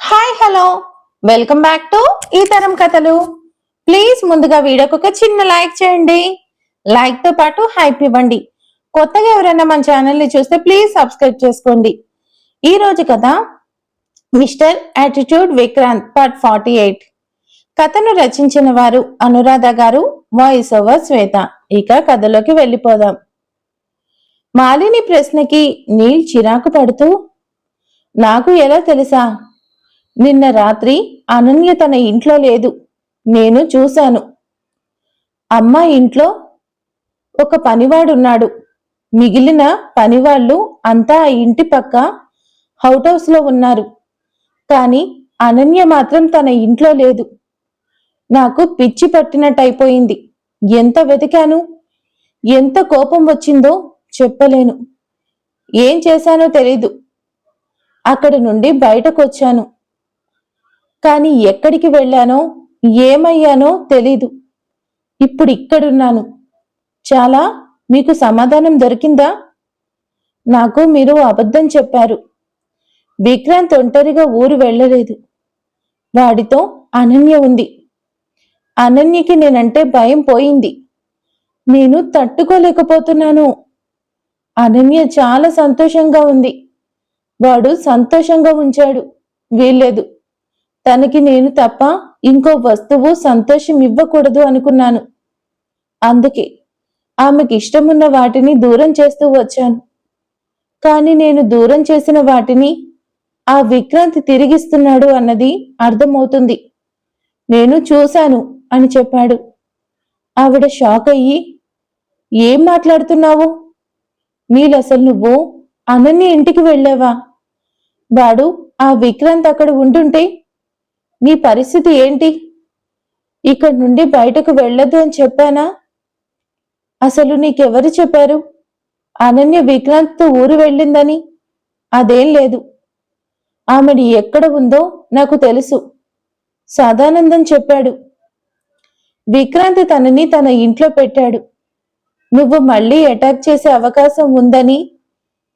Hi hello welcome back to ఈ తరం కథలు. ప్లీజ్ ముందుగా వీడియోకి ఒక చిన్న లైక్ చేయండి. లైక్ తో పాటు హైప్ ఇవ్వండి. కొత్తగా ఎవరైనా మన ఛానల్ ని చూస్తే ప్లీజ్ సబ్స్క్రైబ్ చేసుకోండి. ఈ రోజు కథ మిస్టర్ యాటిట్యూడ్ విక్రాంత్ పార్ట్ 48. కథను రచించిన వారు అనురాధ గారు, వాయిస్ ఓవర్ శ్వేత. ఇక కథలోకి వెళ్ళిపోదాం. మాలిని ప్రశ్నకి నీల్ చిరాకు పడుతూ, నాకు ఎలా తెలుసా? నిన్న రాత్రి అనన్య తన ఇంట్లో లేదు, నేను చూశాను. అమ్మ ఇంట్లో ఒక పనివాడున్నాడు. మిగిలిన పనివాళ్ళు అంతా ఆ ఇంటి పక్క హౌస్ లో ఉన్నారు. కాని అనన్య మాత్రం తన ఇంట్లో లేదు. నాకు పిచ్చి పట్టినట్టయిపోయింది. ఎంత వెతికాను, ఎంత కోపం వచ్చిందో చెప్పలేను. ఏం చేశానో తెలీదు. అక్కడి నుండి బయటకు వచ్చాను. కాని ఎక్కడికి వెళ్ళానో ఏమయ్యానో తెలీదు. ఇప్పుడు ఇక్కడున్నాను. చాలా మీకు సమాధానం దొరికిందా? నాకు మీరు అబద్ధం చెప్పారు. విక్రాంత్ ఒంటరిగా ఊరు వెళ్ళలేదు. వాడితో అనన్య ఉంది. అనన్యకి నేనంటే భయం పోయింది. నేను తట్టుకోలేకపోతున్నాను. అనన్య చాలా సంతోషంగా ఉంది. వాడు సంతోషంగా ఉంచాడు. వీల్లేదు, తనకి నేను తప్ప ఇంకో వస్తువు సంతోషం ఇవ్వకూడదు అనుకున్నాను. అందుకే ఆమెకి ఇష్టమున్న వాటిని దూరం చేస్తూ వచ్చాను. కాని నేను దూరం చేసిన వాటిని ఆ విక్రాంతి తిరిగిస్తున్నాడు అన్నది అర్థమవుతుంది. నేను చూశాను అని చెప్పాడు. ఆవిడ షాక్ అయ్యి, ఏం మాట్లాడుతున్నావు? నీలసలు నువ్వు అనన్య ఇంటికి వెళ్ళావా? వాడు ఆ విక్రాంత్ అక్కడ ఉంటుంటే నీ పరిస్థితి ఏంటి? ఇక్కడి నుండి బయటకు వెళ్ళొద్దు అని చెప్పానా? అసలు నీకెవరు చెప్పారు అనన్య విక్రాంత్ ఊరు వెళ్ళిందని? అదేం లేదు. ఆమెడి ఎక్కడ ఉందో నాకు తెలుసు. సదానందం చెప్పాడు. విక్రాంత్ తనని తన ఇంట్లో పెట్టాడు. నువ్వు మళ్ళీ అటాక్ చేసే అవకాశం ఉందని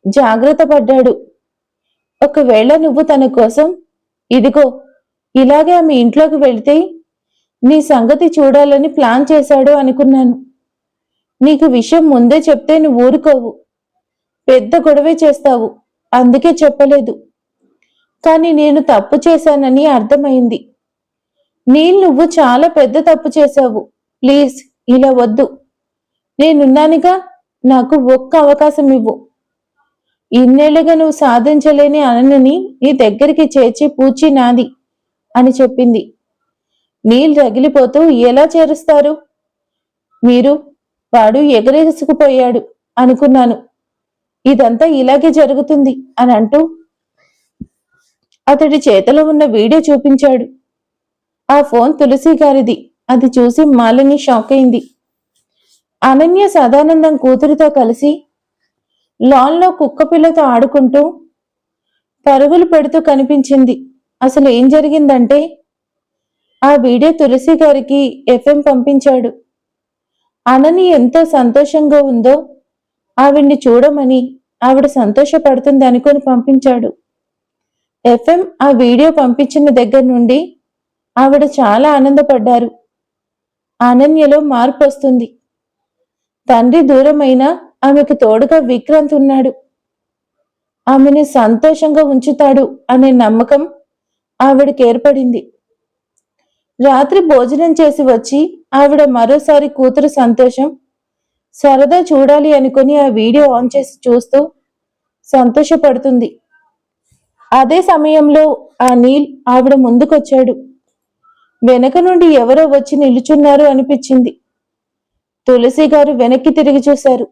జాగ్రత్త పడ్డాడు. ఒకవేళ నువ్వు తన కోసం ఇదిగో ఇలాగే ఆమె ఇంట్లోకి వెళితే నీ సంగతి చూడాలని ప్లాన్ చేశాడు అనుకున్నాను. నీకు విషయం ముందే చెప్తే నువ్వు ఊరుకోవు, పెద్ద గొడవే చేస్తావు. అందుకే చెప్పలేదు. కానీ నేను తప్పు చేశానని అర్థమైంది. నువ్వు చాలా పెద్ద తప్పు చేశావు. ప్లీజ్ ఇలా వద్దు. నేనున్నానుగా, నాకు ఒక్క అవకాశం ఇవ్వు. ఇన్నేళ్లుగా నువ్వు సాధించలేని అనన్యని నీ దగ్గరికి చేర్చి పూచి నాది అని చెప్పింది. నీల్ రగిలిపోతూ, ఎలా చేరుస్తారు మీరు? వాడు ఎగరేసుకుపోయాడు అనుకున్నాను. ఇదంతా ఇలాగే జరుగుతుంది అని అంటూ అతడి చేతిలో ఉన్న వీడియో చూపించాడు. ఆ ఫోన్ తులసి గారిది. అది చూసి మాలిని షాక్ అయింది. అనన్య సదానందం కూతురితో కలిసి లాన్లో కుక్కపిల్లతో ఆడుకుంటూ పరుగులు పెడుతూ కనిపించింది. అసలు ఏం జరిగిందంటే, ఆ వీడియో తులసి గారికి ఎఫ్ఎం పంపించాడు. అనన్య ఎంతో సంతోషంగా ఉందో ఆవిడ్ని చూడమని, ఆవిడ సంతోషపడుతుంది అనుకొని పంపించాడు. ఎఫ్ఎం ఆ వీడియో పంపించిన దగ్గర నుండి ఆవిడ చాలా ఆనందపడ్డారు. అనన్యలో మార్పు వస్తుంది. తండ్రి దూరమైనా ఆమెకు తోడుగా విక్రాంత్ ఉన్నాడు. ఆమెని సంతోషంగా ఉంచుతాడు అనే నమ్మకం ఆవిడకి ఏర్పడింది. రాత్రి భోజనం చేసి వచ్చి ఆవిడ మరోసారి కూతురు సంతోషం సరదా చూడాలి అనుకుని ఆ వీడియో ఆన్ చేసి చూస్తూ సంతోషపడుతుంది. అదే సమయంలో ఆ నీల్ ఆవిడ ముందుకొచ్చాడు. వెనక నుండి ఎవరో వచ్చి నిలుచున్నారు అనిపించింది. తులసి గారు వెనక్కి తిరిగి చూశారు.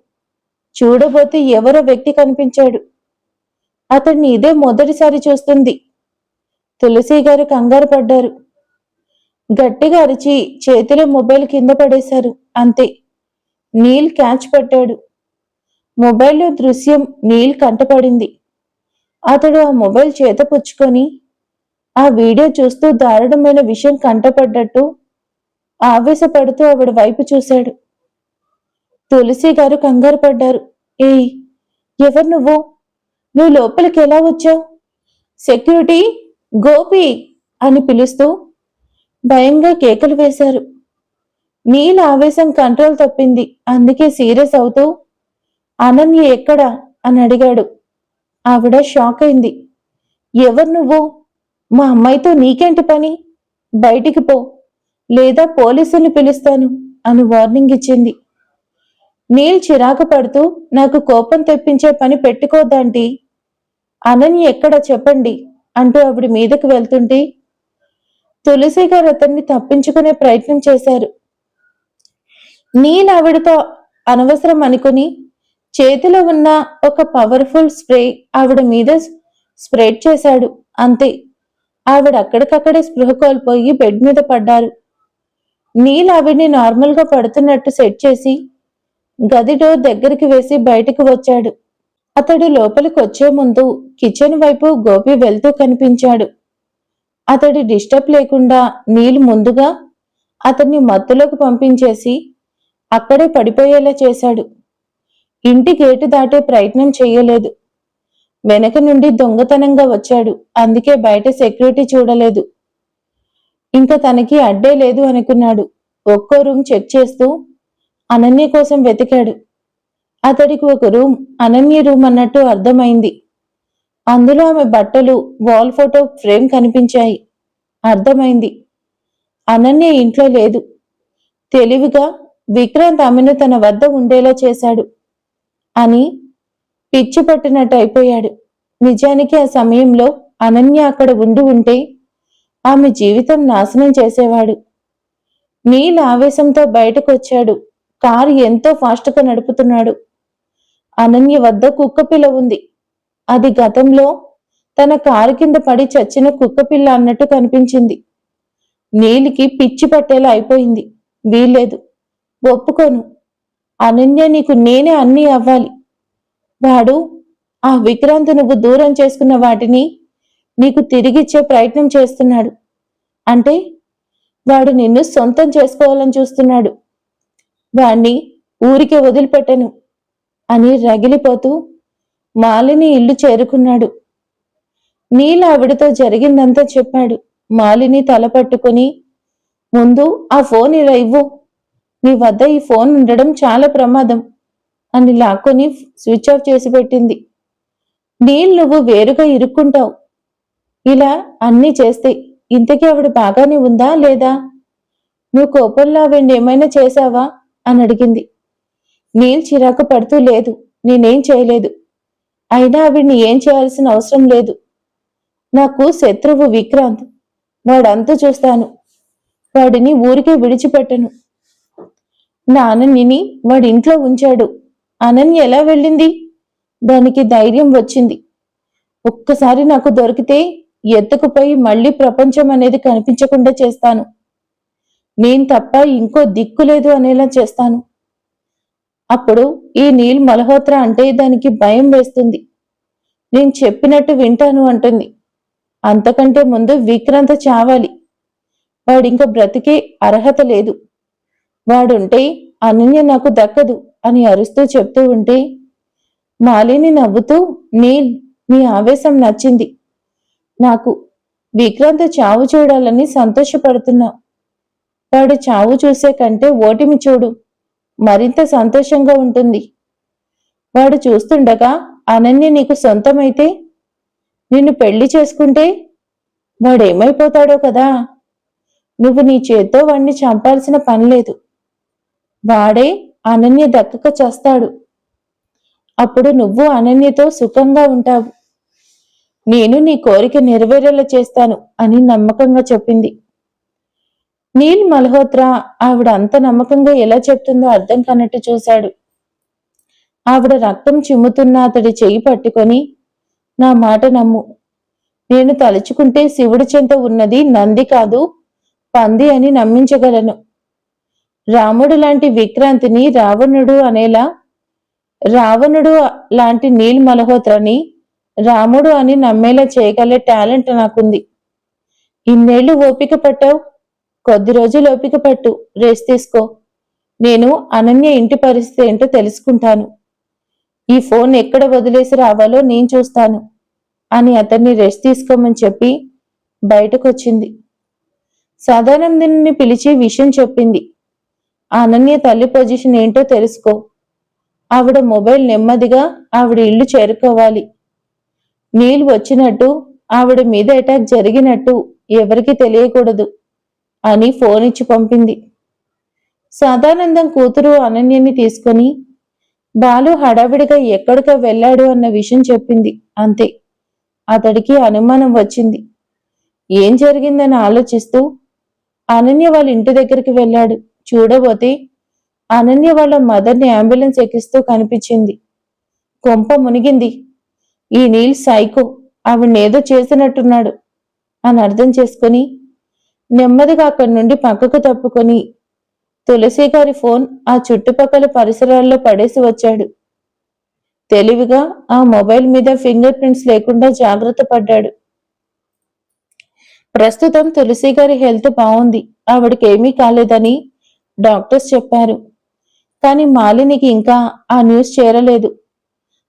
చూడబోతే ఎవరో వ్యక్తి కనిపించాడు. అతన్ని ఇదే మొదటిసారి చూస్తుంది. తులసి గారు కంగారు పడ్డారు. గట్టిగా అరిచి చేతిలో మొబైల్ కింద పడేశారు. అంతే, నీల్ క్యాచ్ పట్టాడు. మొబైల్లో దృశ్యం నీల్ కంటపడింది. అతడు ఆ మొబైల్ చేత పుచ్చుకొని ఆ వీడియో చూస్తూ దారుణమైన విషయం కంటపడ్డట్టు ఆవేశపడుతూ ఆవిడ వైపు చూశాడు. తులసి గారు కంగారు పడ్డారు. ఏయ్, ఎవరు నువ్వు? నువ్వు లోపలికి ఎలా వచ్చావు? సెక్యూరిటీ గోపి అని పిలుస్తూ భయంగా కేకలు వేశారు. నీల్ ఆవేశం కంట్రోల్ తప్పింది. అందుకే సీరియస్ అవుతూ అనన్య ఎక్కడా అని అడిగాడు. ఆవిడ షాక్ అయింది. ఎవరు నువ్వు? మా అమ్మాయితో నీకేంటి పని? బయటికి పో, లేదా పోలీసుల్ని పిలుస్తాను అని వార్నింగ్ ఇచ్చింది. నీల్ చిరాకు పడుతూ నాకు కోపం తెప్పించే పని పెట్టుకోద్దాంటీ, అనన్య ఎక్కడ చెప్పండి అంటూ ఆవిడ మీదకు వెళ్తుంటే తులసి గారు అతన్ని తప్పించుకునే ప్రయత్నం చేశారు. నీల్ ఆవిడతో అనవసరం అనుకుని చేతిలో ఉన్న ఒక పవర్ఫుల్ స్ప్రే ఆవిడ మీద స్ప్రెడ్ చేశాడు. అంతే, ఆవిడ అక్కడికక్కడే స్పృహ కోల్పోయి బెడ్ మీద పడ్డారు. నీల్ ఆవిడ్ని నార్మల్ గా పడుతున్నట్టు సెట్ చేసి గది డోర్ దగ్గరికి వేసి బయటకు వచ్చాడు. అతడు లోపలికి వచ్చే ముందు కిచెన్ వైపు గోపి వెళ్తూ కనిపించాడు. అతడి డిస్టర్బ్ లేకుండా నీల్ ముందుగా అతన్ని మత్తులోకి పంపించేసి అక్కడే పడిపోయేలా చేశాడు. ఇంటి గేటు దాటే ప్రయత్నం చెయ్యలేదు. వెనక నుండి దొంగతనంగా వచ్చాడు, అందుకే బయట సెక్యూరిటీ చూడలేదు. ఇంకా తనకి అడ్డే లేదు అనుకున్నాడు. ఒక్కో రూమ్ చెక్ చేస్తూ అనన్య కోసం వెతికాడు. అతడికి ఒక రూమ్ అనన్య రూమ్ అన్నట్టు అర్థమైంది. అందులో ఆమె బట్టలు, వాల్ ఫోటో ఫ్రేమ్ కనిపించాయి. అర్థమైంది, అనన్య ఇంట్లో లేదు. తెలివిగా విక్రాంత్ ఆమెను తన వద్ద ఉండేలా చేశాడు అని పిచ్చి పట్టినట్టు అయిపోయాడు. నిజానికి ఆ సమయంలో అనన్య అక్కడ ఉండి ఉంటే ఆమె జీవితం నాశనం చేసేవాడు. నీల్ ఆవేశంతో బయటకు వచ్చాడు. కారు ఎంతో ఫాస్ట్గా నడుపుతున్నాడు. అనన్య వద్ద కుక్కపిల్ల ఉంది. అది గతంలో తన కారు కింద పడి చచ్చిన కుక్కపిల్ల అన్నట్టు కనిపించింది. నీలికి పిచ్చి పట్టేలా అయిపోయింది. వీల్లేదు, ఒప్పుకోను. అనన్య నీకు నేనే అన్నీ అవ్వాలి. వాడు ఆ విక్రాంత్ నువ్వు దూరం చేసుకున్న వాటిని నీకు తిరిగిచ్చే ప్రయత్నం చేస్తున్నాడు. అంటే వాడు నిన్ను సొంతం చేసుకోవాలని చూస్తున్నాడు. వాణ్ణి ఊరికే వదిలిపెట్టను అని రగిలిపోతూ మాలిని ఇల్లు చేరుకున్నాడు. నీల ఆవిడతో జరిగిందంతా చెప్పాడు. మాలిని తల పట్టుకుని, ముందు ఆ ఫోన్ ఇలా ఇవ్వు, నీ వద్ద ఈ ఫోన్ ఉండడం చాలా ప్రమాదం అని లాక్కొని స్విచ్ ఆఫ్ చేసి పెట్టింది. నీల్ నువ్వు వేరుగా ఇరుక్కుంటావు ఇలా అన్నీ చేస్తే. ఇంతకీ ఆవిడ బాగానే ఉందా లేదా? నువ్వు కోపంలో ఆవిడ ఏమైనా చేశావా అని అడిగింది. నీల్ చిరాకు పడుతూ, లేదు, నేనేం చేయలేదు. అయినా ఆవిడ్ని ఏం చేయాల్సిన అవసరం లేదు. నాకు శత్రువు విక్రాంత్. వాడంతా చూస్తాను. వాడిని ఊరికే విడిచిపెట్టను. నా అనన్యని వాడి ఇంట్లో ఉంచాడు. అనన్య ఎలా వెళ్ళింది? దానికి ధైర్యం వచ్చింది. ఒక్కసారి నాకు దొరికితే ఎత్తుకుపోయి మళ్ళీ ప్రపంచం అనేది కనిపించకుండా చేస్తాను. నేను తప్ప ఇంకో దిక్కు లేదు అనేలా చేస్తాను. అప్పుడు ఈ నీల్ మల్హోత్రా అంటే దానికి భయం వేస్తుంది. నేను చెప్పినట్టు వింటాను అంటుంది. అంతకంటే ముందు విక్రాంత్ చావాలి. వాడింక బ్రతికే అర్హత లేదు. వాడుంటే అనన్య నాకు దక్కదు అని అరుస్తూ చెప్తూ ఉంటే మాలిని నవ్వుతూ, నీల్, నీ ఆవేశం నచ్చింది నాకు. విక్రాంత్ చావు చూడాలని సంతోషపడుతున్నా. వాడు చావు చూసే కంటే ఓటమి చూడు, మరింత సంతోషంగా ఉంటుంది. వాడు చూస్తుండగా అనన్య నీకు సొంతమైతే, నిన్ను పెళ్లి చేసుకుంటే వాడేమైపోతాడో కదా. నువ్వు నీ చేత్తో వాణ్ణి చంపాల్సిన పని లేదు. వాడే అనన్య దక్కక చేస్తాడు. అప్పుడు నువ్వు అనన్యతో సుఖంగా ఉంటావు. నేను నీ కోరిక నెరవేరేలా చేస్తాను అని నమ్మకంగా చెప్పింది. నీల్ మల్హోత్రా ఆవిడ అంత నమ్మకంగా ఎలా చెప్తుందో అర్థం కానట్టు చూశాడు. ఆవిడ రక్తం చిమ్ముతున్న అతడి చెయ్యి పట్టుకొని, నా మాట నమ్ము. నేను తలుచుకుంటే శివుడి చెంత ఉన్నది నంది కాదు, పంది అని నమ్మించగలను. రాముడు లాంటి విక్రాంతిని రావణుడు అనేలా, రావణుడు లాంటి నీల్ మల్హోత్రాని రాముడు అని నమ్మేలా చేయగల టాలెంట్ నాకుంది. ఇన్నేళ్లు ఓపిక పట్టావు, కొద్ది రోజులు ఓపిక పట్టు, రెస్ట్ తీసుకో. నేను అనన్య ఇంటి పరిస్థితి ఏంటో తెలుసుకుంటాను. ఈ ఫోన్ ఎక్కడ వదిలేసి రావాలో నేను చూస్తాను అని అతన్ని రెస్ట్ తీసుకోమని చెప్పి బయటకొచ్చింది. సదానందుని పిలిచి విషయం చెప్పింది. అనన్య తల్లి పొజిషన్ ఏంటో తెలుసుకో. ఆవిడ మొబైల్ నెమ్మదిగా ఆవిడ ఇల్లు చేరుకోవాలి. నీల్ వచ్చినట్టు, ఆవిడ మీద అటాక్ జరిగినట్టు ఎవరికి తెలియకూడదు అని ఫోన్ ఇచ్చి పంపింది. సదానందం కూతురు అనన్యని తీసుకొని బాలు హడావిడిగా ఎక్కడికో వెళ్ళాడు అన్న విషయం చెప్పింది. అంతే. అతడికి అనుమానం వచ్చింది. ఏం జరిగిందని ఆలోచిస్తూ అనన్య వాళ్ళ ఇంటి దగ్గరికి వెళ్ళాడు. చూడబోతే అనన్య వాళ్ళ మదర్ని అంబులెన్స్ ఎక్కిస్తూ కనిపించింది. కొంప మునిగింది. ఈ నీల్ సైకో ఆవిడనేదో చేసినట్టున్నాడు అని అర్థం చేసుకుని నెమ్మదిగా అక్కడి నుండి పక్కకు తప్పుకొని తులసి గారి ఫోన్ ఆ చుట్టుపక్కల పరిసరాల్లో పడేసి వచ్చాడు. తెలివిగా ఆ మొబైల్ మీద ఫింగర్ ప్రింట్స్ లేకుండా జాగ్రత్త పడ్డాడు. ప్రస్తుతం తులసి గారి హెల్త్ బాగుంది. ఆవిడకేమీ కాలేదని డాక్టర్స్ చెప్పారు. కానీ మాలినికి ఇంకా ఆ న్యూస్ చేరలేదు.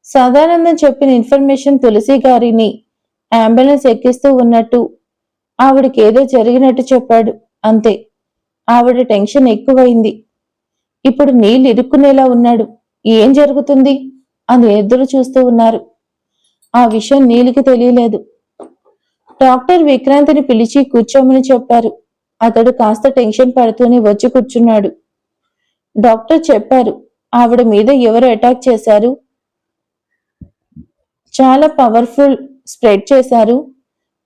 సదానందం చెప్పిన ఇన్ఫర్మేషన్ తులసి గారిని అంబులెన్స్ ఎక్కిస్తూ ఉన్నట్టు, ఆవిడకి ఏదో జరిగినట్టు చెప్పాడు. అంతే. ఆవిడ టెన్షన్ ఎక్కువైంది. ఇప్పుడు నీళ్ళు ఇరుక్కునేలా ఉన్నాడు. ఏం జరుగుతుంది అని ఎదురు చూస్తూ ఉన్నారు. ఆ విషయం నీలికి తెలియలేదు. డాక్టర్ విక్రాంతిని పిలిచి కూర్చోమని చెప్పారు. అతడు కాస్త టెన్షన్ పడుతూనే వచ్చి కూర్చున్నాడు. డాక్టర్ చెప్పారు, ఆవిడ మీద ఎవరు అటాక్ చేశారు, చాలా పవర్ఫుల్ స్ప్రెడ్ చేశారు,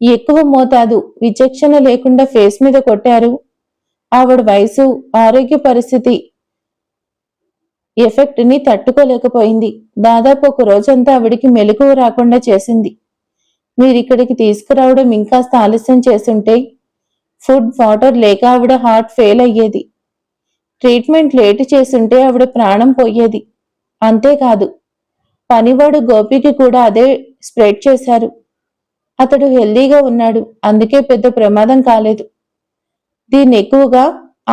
ఎక్కువ మోతాదు విచక్షణ లేకుండా ఫేస్ మీద కొట్టారు. ఆవిడ వయసు, ఆరోగ్య పరిస్థితి ఎఫెక్ట్ ని తట్టుకోలేకపోయింది. దాదాపు ఒక రోజంతా ఆవిడికి మెలకువ రాకుండా చేసింది. మీరిక్కడికి తీసుకురావడం ఇంకాస్త ఆలస్యం చేసుంటే ఫుడ్, వాటర్ లేక ఆవిడ హార్ట్ ఫెయిల్ అయ్యేది. ట్రీట్మెంట్ లేటు చేసుంటే ఆవిడ ప్రాణం పోయేది. అంతేకాదు, పనివాడు గోపికి కూడా అదే స్ప్రెడ్ చేశారు. అతడు హెల్దీగా ఉన్నాడు. అందుకే పెద్ద ప్రమాదం కాలేదు. దీన్ని ఎక్కువగా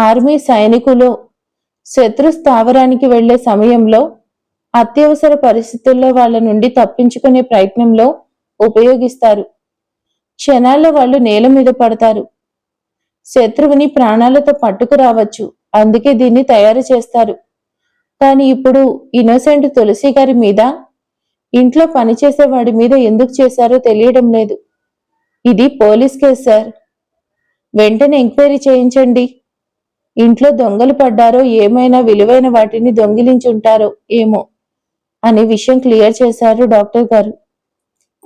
ఆర్మీ సైనికులు శత్రు స్థావరానికి వెళ్లే సమయంలో అత్యవసర పరిస్థితుల్లో వాళ్ళ నుండి తప్పించుకునే ప్రయత్నంలో ఉపయోగిస్తారు. క్షణాల్లో వాళ్ళు నేల మీద పడతారు. శత్రువుని ప్రాణాలతో పట్టుకురావచ్చు. అందుకే దీన్ని తయారు చేస్తారు. కానీ ఇప్పుడు ఇన్నోసెంట్ తులసి గారి మీద, ఇంట్లో పనిచేసేవాడి మీద ఎందుకు చేశారో తెలియడం లేదు. ఇది పోలీస్ కేసు సార్. వెంటనే ఎంక్వైరీ చేయించండి. ఇంట్లో దొంగలు పడ్డారో, ఏమైనా విలువైన వాటిని దొంగిలించుంటారో ఏమో అనే విషయం క్లియర్ చేశారు డాక్టర్ గారు.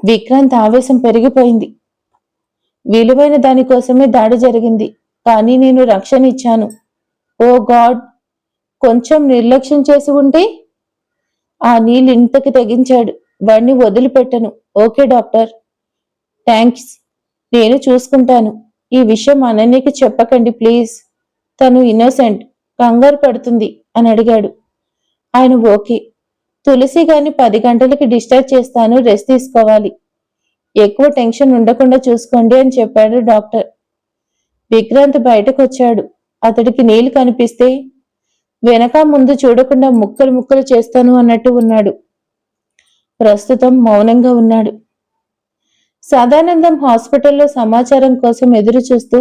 విక్రాంత్ ఆవేశం పెరిగిపోయింది. విలువైన దానికోసమే దాడి జరిగింది. కానీ నేను రక్షణ ఇచ్చాను. ఓ గాడ్, కొంచెం నిర్లక్ష్యం చేసి ఉంటే ఆ నీళ్ళు ఇంతకి తెగించాడు. వాడిని వదిలిపెట్టను. Okay doctor, thanks. నేను చూసుకుంటాను. ఈ విషయం అనన్యకి చెప్పకండి ప్లీజ్. తను ఇన్నోసెంట్, కంగారు పడుతుంది అని అడిగాడు. ఆయన ఓకే. తులసి గారిని 10 గంటలకి డిశ్చార్జ్ చేస్తాను. రెస్ట్ తీసుకోవాలి. ఎక్కువ టెన్షన్ ఉండకుండా చూసుకోండి అని చెప్పాడు డాక్టర్. విక్రాంత్ బయటకొచ్చాడు. అతడికి నీళ్లు కనిపిస్తే వెనక ముందు చూడకుండా ముక్కలు ముక్కలు చేస్తాను అన్నట్టు ఉన్నాడు. ప్రస్తుతం మౌనంగా ఉన్నాడు. సదానందం హాస్పిటల్లో సమాచారం కోసం ఎదురు చూస్తూ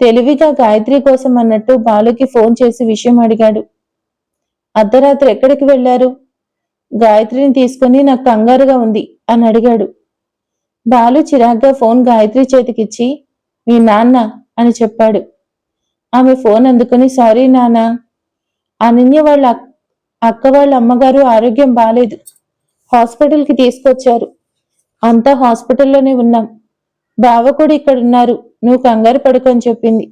తెలివిగా గాయత్రి కోసం అన్నట్టు బాలుకి ఫోన్ చేసి విషయం అడిగాడు. అర్ధరాత్రి ఎక్కడికి వెళ్లారు? గాయత్రిని తీసుకుని నాకు కంగారుగా ఉంది అని అడిగాడు. బాలు చిరాగ్గా ఫోన్ గాయత్రి చేతికిచ్చి మీ నాన్న అని చెప్పాడు. ఆమె ఫోన్ అందుకుని సారీ నాన్న, అనన్య వాళ్ళ అక్క వాళ్ళ అమ్మగారు ఆరోగ్యం బాలేదు, హాస్పిటల్కి తీసుకొచ్చారు. అంతా హాస్పిటల్లోనే ఉన్నాం. బావ కూడా ఇక్కడున్నారు. నువ్వు కంగారు పడుకొని చెప్పింది.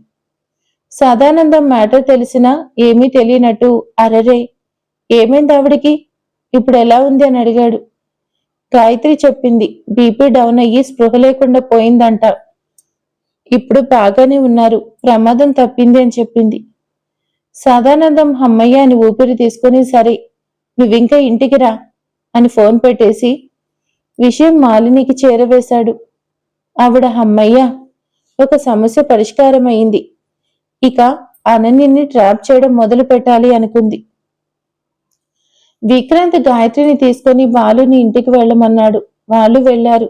సదానందం మ్యాటర్ తెలిసినా ఏమీ తెలియనట్టు అరరే ఏమైంది ఆవిడికి, ఇప్పుడు ఎలా ఉంది అని అడిగాడు. గాయత్రి చెప్పింది, బీపీ డౌన్ అయ్యి స్పృహ లేకుండా పోయిందంట. ఇప్పుడు బాగానే ఉన్నారు, ప్రమాదం తప్పింది అని చెప్పింది. సదానందం అమ్మయ్య అని ఊపిరి తీసుకుని సరే నువ్వింకా ఇంటికి రా అని ఫోన్ పెట్టేసి విషయం మాలినికి చేరవేశాడు. ఆవిడ అమ్మయ్య, ఒక సమస్య పరిష్కారం అయింది. ఇక అనన్యని ట్రాప్ చేయడం మొదలు పెట్టాలి అనుకుంది. విక్రాంత్ గాయత్రిని తీసుకుని బాలుని ఇంటికి వెళ్ళమన్నాడు. వాళ్ళు వెళ్లారు.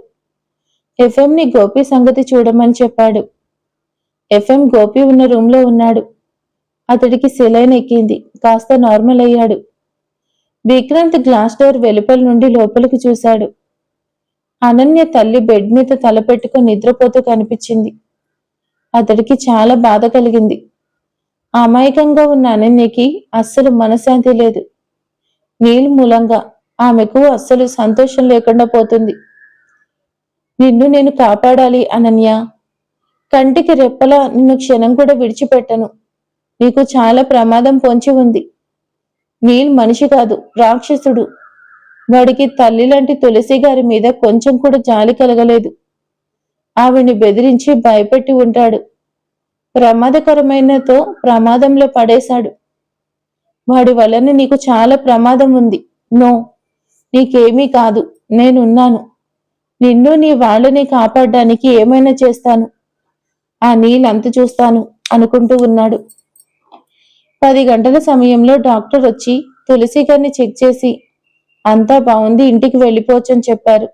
ఎఫ్ఎంని గోపి సంగతి చూడమని చెప్పాడు. ఎఫ్ఎం గోపి ఉన్న రూంలో ఉన్నాడు. అతడికి సెలైన్ ఎక్కింది. కాస్త నార్మల్ అయ్యాడు. విక్రాంత్ గ్లాస్ డోర్ వెలుపల నుండి లోపలికి చూశాడు. అనన్య తల్లి బెడ్ మీద తల పెట్టుకుని నిద్రపోతూ కనిపించింది. అతడికి చాలా బాధ కలిగింది. అమాయకంగా ఉన్న అనన్యకి అస్సలు మనశ్శాంతి లేదు. నీల్ మూలంగా ఆమెకు అస్సలు సంతోషం లేకుండా పోతుంది. నిన్ను నేను కాపాడాలి అనన్య. కంటికి రెప్పలా నిన్ను క్షణం కూడా విడిచిపెట్టను. నీకు చాలా ప్రమాదం పొంచి ఉంది. నీల్ మనిషి కాదు, రాక్షసుడు. వాడికి తల్లి లాంటి తులసి గారి మీద కొంచెం కూడా జాలి కలగలేదు. ఆవిడ్ని బెదిరించి భయపెట్టి ఉంటాడు. ప్రమాదకరమైనతో ప్రమాదంలో పడేశాడు. వాడి వలన నీకు చాలా ప్రమాదం ఉంది. నో, నీకేమీ కాదు, నేనున్నాను. నిన్ను నీ వాళ్ళని కాపాడడానికి ఏమైనా చేస్తాను. ఆ నీల్ అంత చూస్తాను అనుకుంటూ ఉన్నాడు. 10 గంటల సమయంలో డాక్టర్ వచ్చి తులసి గారిని చెక్ చేసి అంతా బాగుంది, ఇంటికి వెళ్ళిపోవచ్చని చెప్పారు.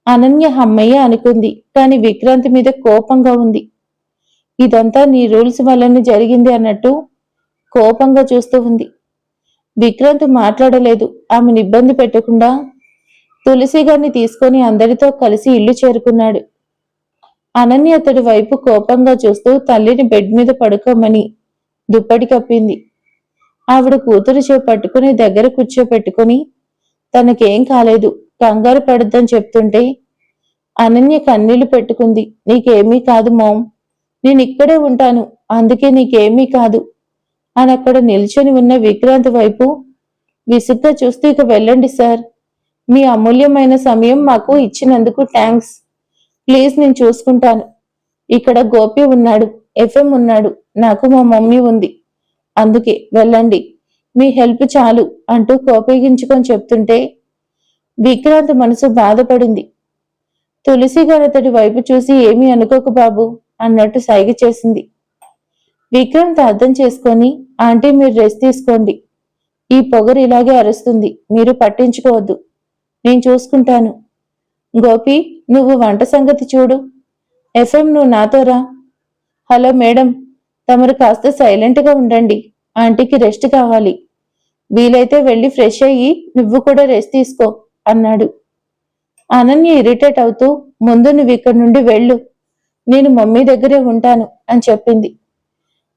అనన్య అమ్మయ్య అనుకుంది. కాని విక్రాంత్ మీద కోపంగా ఉంది. ఇదంతా నీ రూల్స్ వల్లనే జరిగింది అన్నట్టు కోపంగా చూస్తూ ఉంది. విక్రాంత్ మాట్లాడలేదు. ఆమెను ఇబ్బంది పెట్టకుండా తులసి గారిని తీసుకొని అందరితో కలిసి ఇల్లు చేరుకున్నాడు. అనన్య అతడి వైపు కోపంగా చూస్తూ తల్లిని బెడ్ మీద పడుకోమని దుప్పటి కప్పింది. ఆవిడ కూతురు పట్టుకుని దగ్గర కూర్చోపెట్టుకుని తనకేం కాలేదు, కంగారు పడద్దని చెప్తుంటే అనన్య కన్నీళ్లు పెట్టుకుంది. నీకేమీ కాదు మామ్, నేను ఇక్కడే ఉంటాను, అందుకే నీకేమీ కాదు అని అక్కడ నిల్చొని ఉన్న విక్రాంత్ వైపు విసుగ్గా చూస్తూ, ఇక వెళ్ళండి సార్, మీ అమూల్యమైన సమయం మాకు ఇచ్చినందుకు థ్యాంక్స్. ప్లీజ్ నేను చూసుకుంటాను. ఇక్కడ గోపి ఉన్నాడు, ఎఫ్ఎం ఉన్నాడు, నాకు మా మమ్మీ ఉంది, అందుకే వెళ్ళండి, మీ హెల్ప్ చాలు అంటూ కోపగించుకొని చెప్తుంటే విక్రాంత్ మనసు బాధపడింది. తులసి గారు అతడి వైపు చూసి ఏమీ అనుకోకు బాబు అన్నట్టు సైగ చేసింది. విక్రాంత్ అర్థం చేసుకొని, ఆంటీ మీరు రెస్ట్ తీసుకోండి, ఈ పొగరు ఇలాగే అరుస్తుంది, మీరు పట్టించుకోవద్దు, నేను చూసుకుంటాను. గోపి నువ్వు వంట సంగతి చూడు. ఎఫ్ఎం నువ్వు నాతో రా. హలో మేడం, తమరు కాస్త సైలెంట్గా ఉండండి, ఆంటీకి రెస్ట్ కావాలి. వీలైతే వెళ్ళి ఫ్రెష్ అయ్యి నువ్వు కూడా రెస్ట్ తీసుకో అన్నాడు. అనన్య ఇరిటేట్ అవుతూ, ముందు నువ్వు ఇక్కడి నుండి వెళ్ళు, నేను మమ్మీ దగ్గరే ఉంటాను అని చెప్పింది.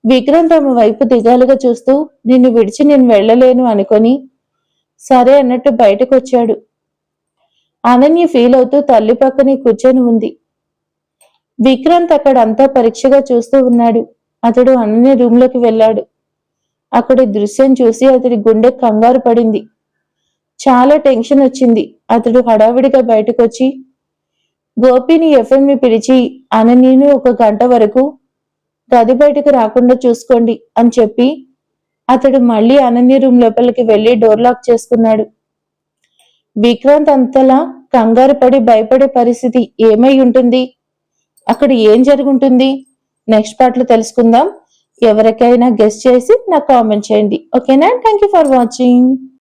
విక్రాంత్ ఆమె వైపు దిగాలుగా చూస్తూ నిన్ను విడిచి నేను వెళ్ళలేను అనుకొని సరే అన్నట్టు బయటకు వచ్చాడు. అనన్య ఫీల్ అవుతూ తల్లి పక్కనే కూర్చొని ఉంది. విక్రాంత్ అక్కడ అంతా పరీక్షగా చూస్తూ ఉన్నాడు. అతడు అనన్య రూంలోకి వెళ్ళాడు. అక్కడి దృశ్యం చూసి అతడి గుండె కంగారు పడింది. చాలా టెన్షన్ వచ్చింది. అతడు హడావిడిగా బయటకొచ్చి గోపిని ఎఫ్ఎంని పిలిచి అనన్యను 1 గంట వరకు గది బయటకు రాకుండా చూసుకోండి అని చెప్పి అతడు మళ్ళీ అనన్య రూమ్ లోపలికి వెళ్లి డోర్ లాక్ చేసుకున్నాడు. విక్రాంత్ అంతలా కంగారు పడి భయపడే పరిస్థితి ఏమై ఉంటుంది? అక్కడ ఏం జరుగుంటుంది? నెక్స్ట్ పార్ట్ లో తెలుసుకుందాం. ఎవరికైనా గెస్ట్ చేసి నాకు కామెంట్ చేయండి. ఓకేనా? Thank you for watching.